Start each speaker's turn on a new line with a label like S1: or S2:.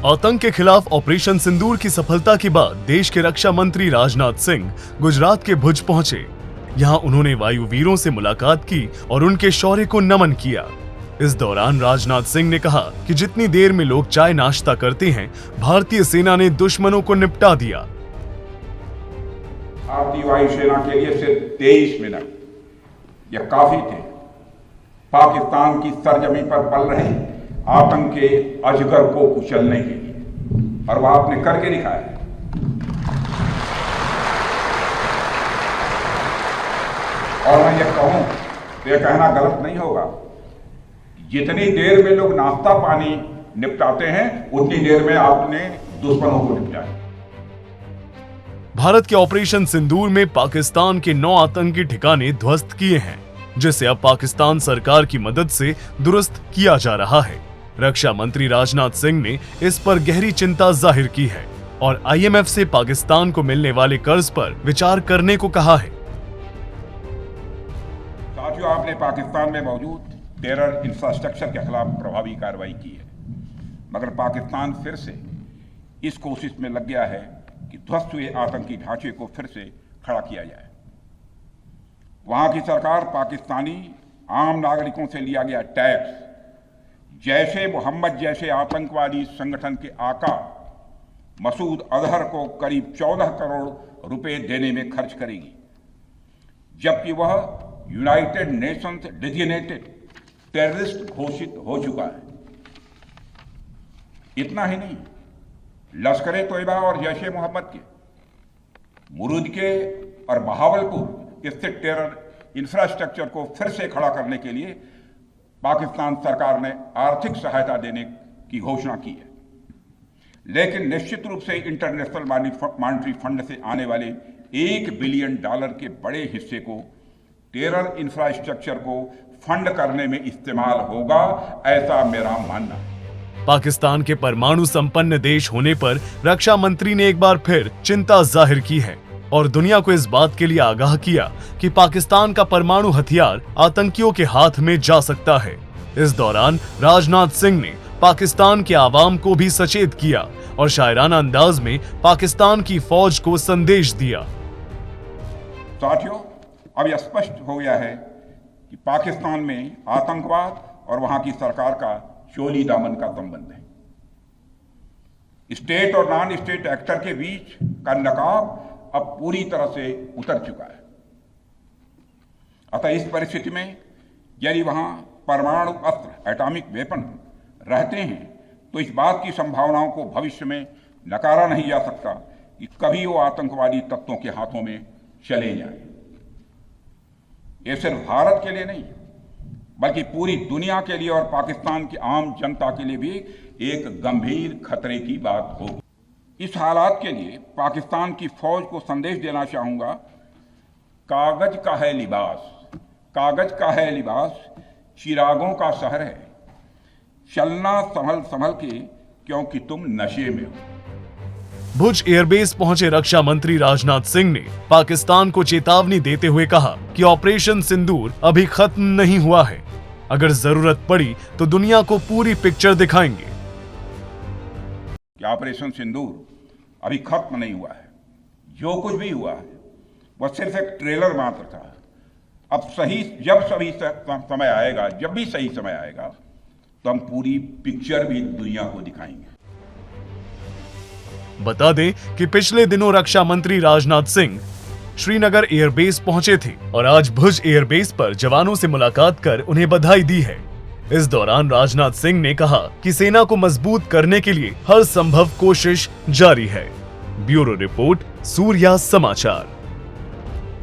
S1: आतंक के खिलाफ ऑपरेशन सिंदूर की सफलता के बाद देश के रक्षा मंत्री राजनाथ सिंह गुजरात के भुज पहुंचे। यहां उन्होंने वायुवीरों से मुलाकात की और उनके शौर्य को नमन किया। इस दौरान राजनाथ सिंह ने कहा कि जितनी देर में लोग चाय नाश्ता करते हैं, भारतीय सेना ने दुश्मनों को निपटा दिया।
S2: भारतीय वायुसेना के लिए सिर्फ 23 मिनट यह काफी थे पाकिस्तान की सरजमी पर पल रहे आतंक के अजगर को कुचलने के लिए, और वह आपने करके दिखाया है। और मैं ये कहूं तो यह कहना गलत नहीं होगा, जितनी देर में लोग नाश्ता पानी निपटाते हैं उतनी देर में आपने दुश्मनों को निपटाया।
S1: भारत के ऑपरेशन सिंदूर में पाकिस्तान के 9 आतंकी ठिकाने ध्वस्त किए हैं, जिसे अब पाकिस्तान सरकार की मदद से दुरुस्त किया जा रहा है। रक्षा मंत्री राजनाथ सिंह ने इस पर गहरी चिंता जाहिर की है और IMF से पाकिस्तान को मिलने वाले कर्ज पर विचार करने को कहा है।
S2: साथियों, आपने पाकिस्तान में मौजूद टेरर इंफ्रास्ट्रक्चर के खिलाफ प्रभावी कार्रवाई की है, मगर पाकिस्तान फिर से इस कोशिश में लग गया है कि ध्वस्त हुए आतंकी ढांचे को फिर से खड़ा किया जाए। वहां की सरकार पाकिस्तानी आम नागरिकों से लिया गया टैक्स जैशे मोहम्मद जैसे आतंकवादी संगठन के आका मसूद अजहर को करीब 14 करोड़ रुपए देने में खर्च करेगी, जबकि वह यूनाइटेड नेशंस डेजिग्नेटेड टेररिस्ट घोषित हो चुका है। इतना ही नहीं, लश्कर-ए-तोयबा और जैशे मोहम्मद के मुरुद के और बहावलपुर स्थित टेरर इंफ्रास्ट्रक्चर को फिर से खड़ा करने के लिए पाकिस्तान सरकार ने आर्थिक सहायता देने की घोषणा की है, लेकिन निश्चित रूप से इंटरनेशनल मॉनेटरी फंड से आने वाले $1 बिलियन के बड़े हिस्से को टेरर इंफ्रास्ट्रक्चर को फंड करने में इस्तेमाल होगा, ऐसा मेरा मानना है।
S1: पाकिस्तान के परमाणु संपन्न देश होने पर रक्षा मंत्री ने एक बार फिर चिंता जाहिर की है और दुनिया को इस बात के लिए आगाह किया कि पाकिस्तान का परमाणु हथियार आतंकियों के हाथ में जा सकता है। इस दौरान राजनाथ सिंह ने पाकिस्तान के आवाम को भी सचेत किया और शायराना अंदाज में पाकिस्तान की फौज को संदेश दिया।
S2: साथियों, अब यह स्पष्ट हो गया है कि पाकिस्तान में आतंकवाद और वहां की सरकार का चोली दामन का संबंध है। स्टेट और नॉन स्टेट एक्टर के बीच का नकाब अब पूरी तरह से उतर चुका है। अतः इस परिस्थिति में यदि वहां परमाणु अस्त्र एटॉमिक वेपन रहते हैं तो इस बात की संभावनाओं को भविष्य में नकारा नहीं जा सकता कि कभी वो आतंकवादी तत्वों के हाथों में चले जाएं। ये सिर्फ भारत के लिए नहीं बल्कि पूरी दुनिया के लिए और पाकिस्तान की आम जनता के लिए भी एक गंभीर खतरे की बात होगी। इस हालात के लिए पाकिस्तान की फौज को संदेश देना चाहूंगा, कागज का है लिबास, कागज का है लिबास, चिरागों का शहर है, चलना संभल संभल के क्योंकि तुम नशे में हो।
S1: भुज एयरबेस पहुंचे रक्षा मंत्री राजनाथ सिंह ने पाकिस्तान को चेतावनी देते हुए कहा कि ऑपरेशन सिंदूर अभी खत्म नहीं हुआ है। अगर जरूरत पड़ी तो दुनिया को पूरी पिक्चर दिखाएंगे।
S2: ऑपरेशन सिंदूर अभी खत्म नहीं हुआ है। जो कुछ भी हुआ है वह सिर्फ एक ट्रेलर मात्र था। अब समय आएगा, जब भी सही समय आएगा तो हम पूरी पिक्चर भी दुनिया को दिखाएंगे।
S1: बता दें कि पिछले दिनों रक्षा मंत्री राजनाथ सिंह श्रीनगर एयरबेस पहुंचे थे और आज भुज एयरबेस पर जवानों से मुलाकात कर उन्हें बधाई दी है। इस दौरान राजनाथ सिंह ने कहा कि सेना को मजबूत करने के लिए हर संभव कोशिश जारी है। ब्यूरो रिपोर्ट, सूर्या समाचार।